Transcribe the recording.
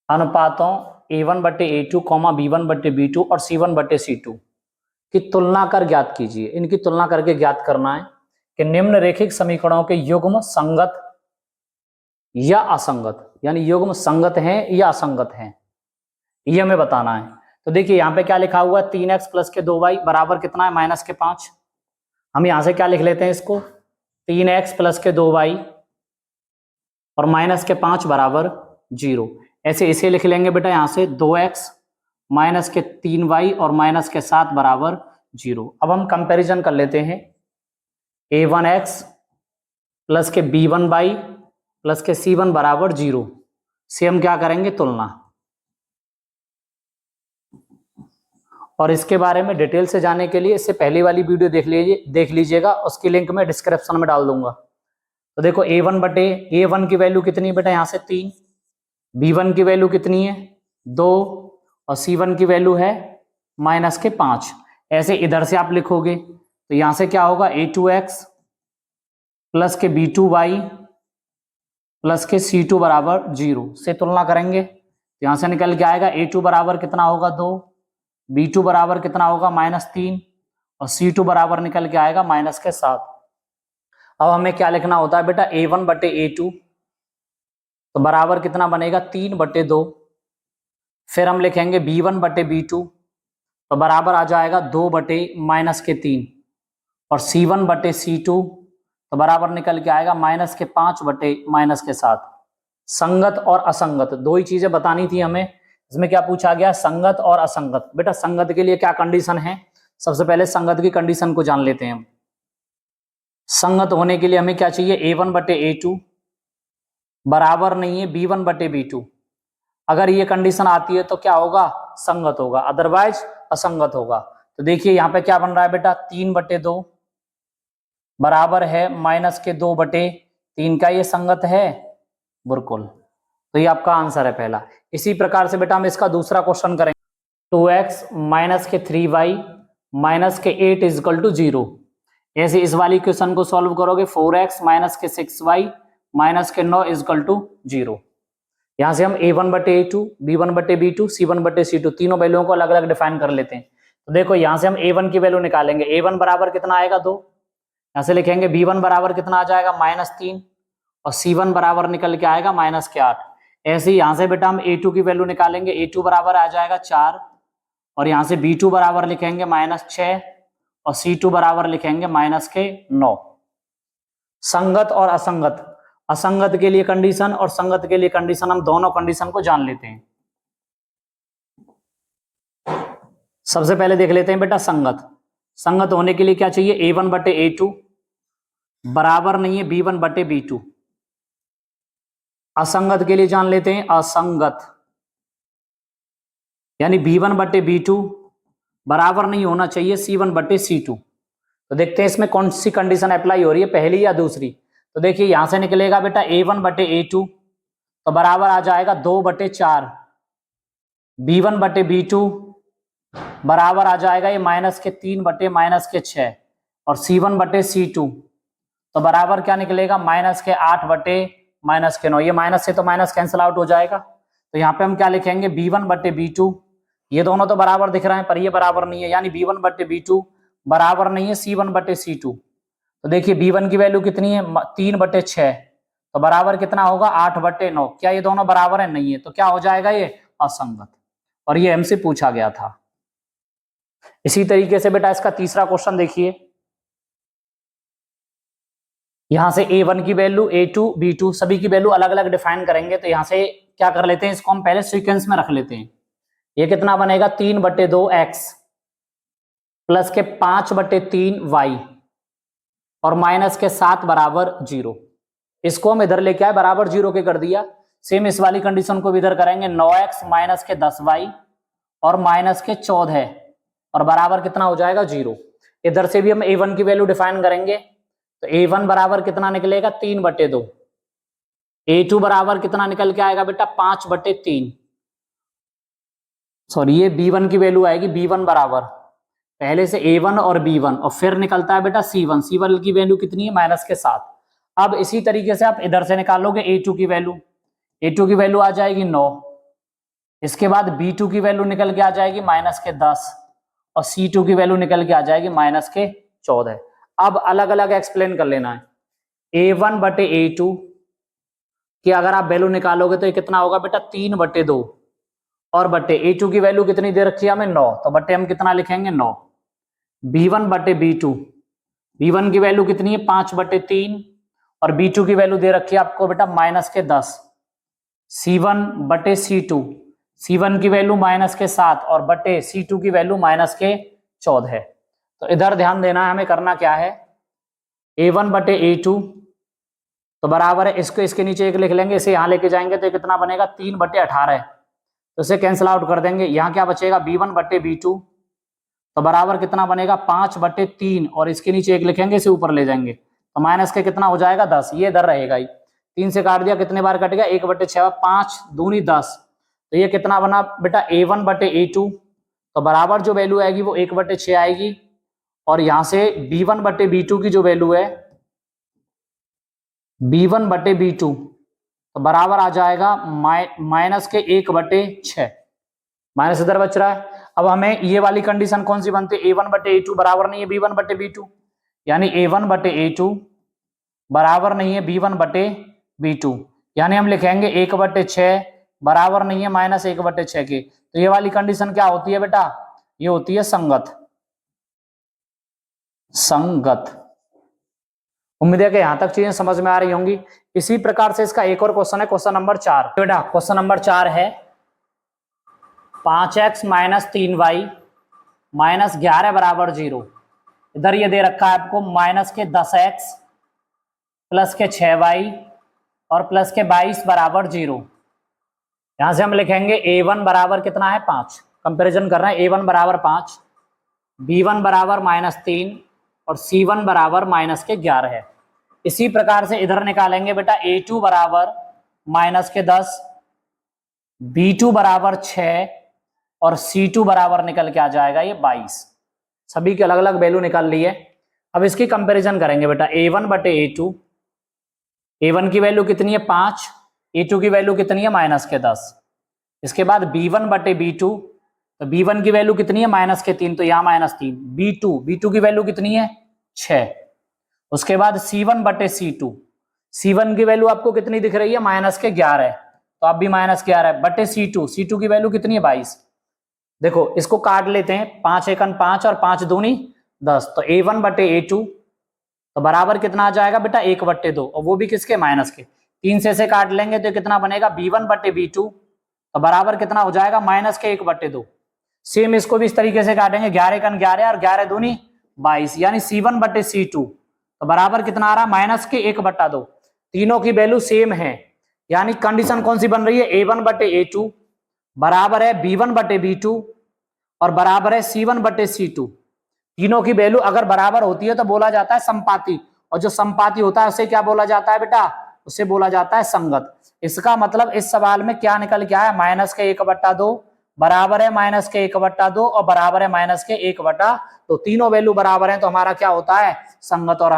अनुपातों A1/A2, B1/B2 और C1/C2 की तुलना कर ज्ञात कीजिए। इनकी तुलना करके ज्ञात करना है कि निम्नरेखिक समीकरणों के युग्म संगत या असंगत, यानी युग्म संगत हैं या असंगत हैं, ये हमें बताना है। तो देखिए यहाँ पे क्या लिखा हुआ है, 3x प्लस के 2y बराबर कितना है, -5। हम यहां से क्या लिख लेते हैं इसको, 3x प्लस के 2y और -5 बराबर 0। ऐसे इसे लिख लेंगे बेटा यहां से, 2x माइनस के 3y और -7 बराबर 0। अब हम कंपैरिजन कर लेते हैं, a1x प्लस के b1y प्लस के c1 बराबर 0 से हम क्या करेंगे, तुलना। और इसके बारे में डिटेल से जानने के लिए इससे पहले वाली वीडियो देख लीजिएगा, उसकी लिंक मैं डिस्क्रिप्शन में डाल दूंगा। तो देखो a1 की वैल्यू कितनी है बेटा, यहां से 3, b1 की वैल्यू कितनी है 2 और c1 की वैल्यू है -5। ऐसे इधर से आप लिखोगे तो यहां से क्या होगा, a2x प्लस के b2y प्लस के c2 बराबर 0 से तुलना करेंगे तो यहां से निकल के आएगा a2 बराबर कितना होगा 2, b2 बराबर कितना होगा -3 और c2 बराबर निकल के आएगा -7। अब हमें क्या लिखना होता है बेटा, a1/a2 तो बराबर कितना बनेगा 3/2। फिर हम लिखेंगे b1/b2 तो बराबर आ जाएगा 2/-3 और c1/c2 तो बराबर निकल के आएगा -5/-7। संगत और असंगत दो ही चीजें बतानी थी हमें। इसमें क्या पूछा गया, संगत और असंगत। बेटा संगत के लिए क्या कंडीशन है, सबसे पहले संगत की कंडीशन को जान लेते हैं हम। संगत होने के लिए हमें क्या चाहिए, a1/a2 बराबर नहीं है b1/b2। अगर ये कंडीशन आती है तो क्या होगा, संगत होगा, अदरवाइज असंगत होगा। तो देखिए यहाँ पे क्या बन रहा है बेटा, 3/2 बराबर है -2/3 का, ये संगत है, बिल्कुल। तो ये आपका आंसर है पहला। इसी प्रकार से बेटा हम इसका दूसरा क्वेश्चन करेंगे, 2x माइनस के 3y माइनस के 8 = 0। ऐसे इस वाली क्वेश्चन को सॉल्व करोगे, 4x माइनस के 6y माइनस के 9 = 0। यहां से हम a1/a2, b1/b2, c1/c2 तीनों वैल्यूओं को अलग अलग डिफाइन कर लेते हैं। तो देखो यहां से हम a1 की वैल्यू निकालेंगे, a1 बराबर कितना आएगा 2, यहां से लिखेंगे b1 बराबर कितना आ जाएगा -3 और c1 बराबर निकल के आएगा -8। ऐसे ही यहां से बेटा हम a2 की वैल्यू निकालेंगे, a2 बराबर आ जाएगा 4 और यहां से b2 बराबर लिखेंगे -6 और c2 बराबर लिखेंगे -9। संगत और असंगत, असंगत के लिए कंडीशन और संगत के लिए कंडीशन, हम दोनों कंडीशन को जान लेते हैं। सबसे पहले देख लेते हैं बेटा संगत। संगत होने के लिए क्या चाहिए, a1/a2 बराबर नहीं है b1/b2। असंगत के लिए जान लेते हैं असंगत, यानी b1/b2 बराबर नहीं होना चाहिए c1/c2। तो देखते हैं इसमें कौन सी कंडीशन अप्लाई हो रही है, पहली या दूसरी। तो देखिए यहां से निकलेगा बेटा a1/a2 तो बराबर आ जाएगा 2/4, b1/b2 बराबर आ जाएगा ये -3/-6 और c1/c2 तो बराबर क्या निकलेगा, -8/-9। ये माइनस से तो माइनस कैंसिल आउट हो जाएगा। तो यहाँ पे हम क्या लिखेंगे, b1/b2, ये दोनों तो बराबर दिख रहे हैं पर ये बराबर नहीं है, यानी b1/b2 बराबर नहीं है c1/c2। तो देखिए b1 की वैल्यू कितनी है 3/6 तो बराबर कितना होगा 8/9। क्या ये दोनों बराबर है, नहीं है, तो क्या हो जाएगा ये असंगत, और ये हमसे पूछा गया था। इसी तरीके से बेटा इसका तीसरा क्वेश्चन देखिए, यहां से a1 की वैल्यू, a2, b2 सभी की वैल्यू अलग अलग डिफाइन करेंगे। तो यहां से क्या कर लेते हैं, इसको हम पहले सीक्वेंस में रख लेते हैं। ये कितना बनेगा 3/2x प्लस के 5/3y और माइनस के 7 बराबर 0। इसको हम इधर लेके आए, बराबर 0 के कर दिया। सेम इस वाली कंडीशन को भी इधर करेंगे, 9x माइनस के 10y और माइनस के 14 और बराबर कितना हो जाएगा 0। इधर से भी हम a1 की वैल्यू डिफाइन करेंगे, तो a1 बराबर कितना निकलेगा 3/2, a2 बराबर कितना निकल के आएगा बेटा 5/3, सॉरी ये b1 की वैल्यू आएगी, b1 बराबर पहले से a1 और b1 और फिर निकलता है बेटा c1 की वैल्यू कितनी है -7। अब इसी तरीके से आप इधर से निकालोगे a2 की वैल्यू, a2 की वैल्यू आ जाएगी 9 इसके बाद B2 की वैल्यू निकल के आ जाएगी -10 और C2 की वैल्यू निकल के आ जाएगी -14। अब अलग अलग एक्सप्लेन कर लेना है। A1 बटे A2 कि अगर आप वैल्यू निकालोगे तो ये कितना होगा बेटा 3/2 और बटे A2 की वैल्यू कितनी दे रखी है हमें 9, तो बटे हम कितना लिखेंगे 9। B1 बटे B2, B1 की वैल्यू कितनी है 5/3 और B2 की वैल्यू दे रखी है आपको बेटा -10। C1 बटे C2, C1 की वैल्यू -7 और बटे C2 की वैल्यू -14। तो इधर ध्यान देना है, हमें करना क्या है, A1 बटे A2 तो बराबर है, इसको इसके नीचे एक लिख लेंगे, इसे यहाँ लेके जाएंगे तो कितना बनेगा 3/18, तो इसे कैंसिल आउट कर देंगे। यहाँ क्या बचेगा B1 बटे B2 तो बराबर कितना बनेगा 5/3 और इसके नीचे एक लिखेंगे, इसे ऊपर ले जाएंगे तो माइनस के कितना हो जाएगा 10, ये इधर रहेगा ही, 3 से काट दिया कितने बार कटेगा 1/6, 5 दूनी 10, तो ये कितना बना बेटा A1 बटे A2 तो बराबर जो वैल्यू आएगी वो 1/6 आएगी और यहाँ से B1 बटे B2 की जो वैल्यू है B1 बटे B2 तो बराबर आ जाएगा -1/6, माइनस इधर बच रहा है। अब हमें ये वाली कंडीशन कौन सी बनती है, A1 बटे A2 बराबर नहीं है B1 बटे B2, यानी A1 बटे A2 बराबर नहीं है B1 बटे B2, यानी हम लिखेंगे 1/6 बराबर नहीं है -1/6 के। तो ये वाली कंडीशन क्या होती है बेटा, ये होती है संगत। संगत। उम्मीद है कि यहां तक चीजें समझ में आ रही होंगी। इसी प्रकार से इसका एक और क्वेश्चन है, क्वेश्चन नंबर 4। बेटा क्वेश्चन नंबर 4 है 5x - 3y - 11 बराबर 0। इधर ये दे रखा है आपको -10x प्लस के 6y और प्लस के 22 बराबर 0। यहां से हम लिखेंगे A1 बराबर कितना है 5, कंपेरिजन कर रहे हैं, A1 बराबर 5, B1 बराबर -3 और C1 बराबर -11 है। इसी प्रकार से इधर निकालेंगे बेटा A2 बराबर -10, B2 बराबर 6 और C2 बराबर निकल के आ जाएगा ये 22। सभी की अलग अलग वैल्यू निकाल ली है। अब इसकी कंपैरिजन करेंगे बेटा A1 बटे A2, A1 की वैल्यू कितनी है 5, A2 की वैल्यू कितनी है -10। इसके बाद B1 बटे B2 तो B1 की वैल्यू कितनी है -3 तो यहाँ -3, B2 की वैल्यू कितनी है 6। उसके बाद C1 बटे C2, C1 की वैल्यू आपको कितनी दिख रही है -11 तो आप भी -11 बटे C2 की वैल्यू कितनी है 22। देखो इसको काट लेते हैं, 5 एकन 5 और 5 दूनी 10, तो A1 बटे A2 तो बराबर कितना आ जाएगा बेटा 1/2 और वो भी किसके माइनस के। 3 से काट लेंगे तो कितना बनेगा B1 बटे B2 तो बराबर कितना हो जाएगा -1/2। सेम इसको भी इस तरीके से काटेंगे, 11 एकन 11 और 11 दूनी 22, यानी C1 बटे C2 तो बराबर कितना आ रहा है -1/2। तीनों की वैल्यू सेम है, यानी कंडीशन कौन सी बन रही है A1 बटे A2 बराबर है B1 बटे B2 और बराबर है C1 बटे C2। तीनों की वैल्यू अगर बराबर होती है तो बोला जाता है संपाती, और जो संपाती होता है उसे क्या बोला जाता है बेटा, उसे बोला जाता है संगत। इसका मतलब इस सवाल में क्या निकल के आया -1/2 बराबर है -1/2 और बराबर है -1/2। तीनों वैल्यू बराबर है तो हमारा क्या होता है संगत। और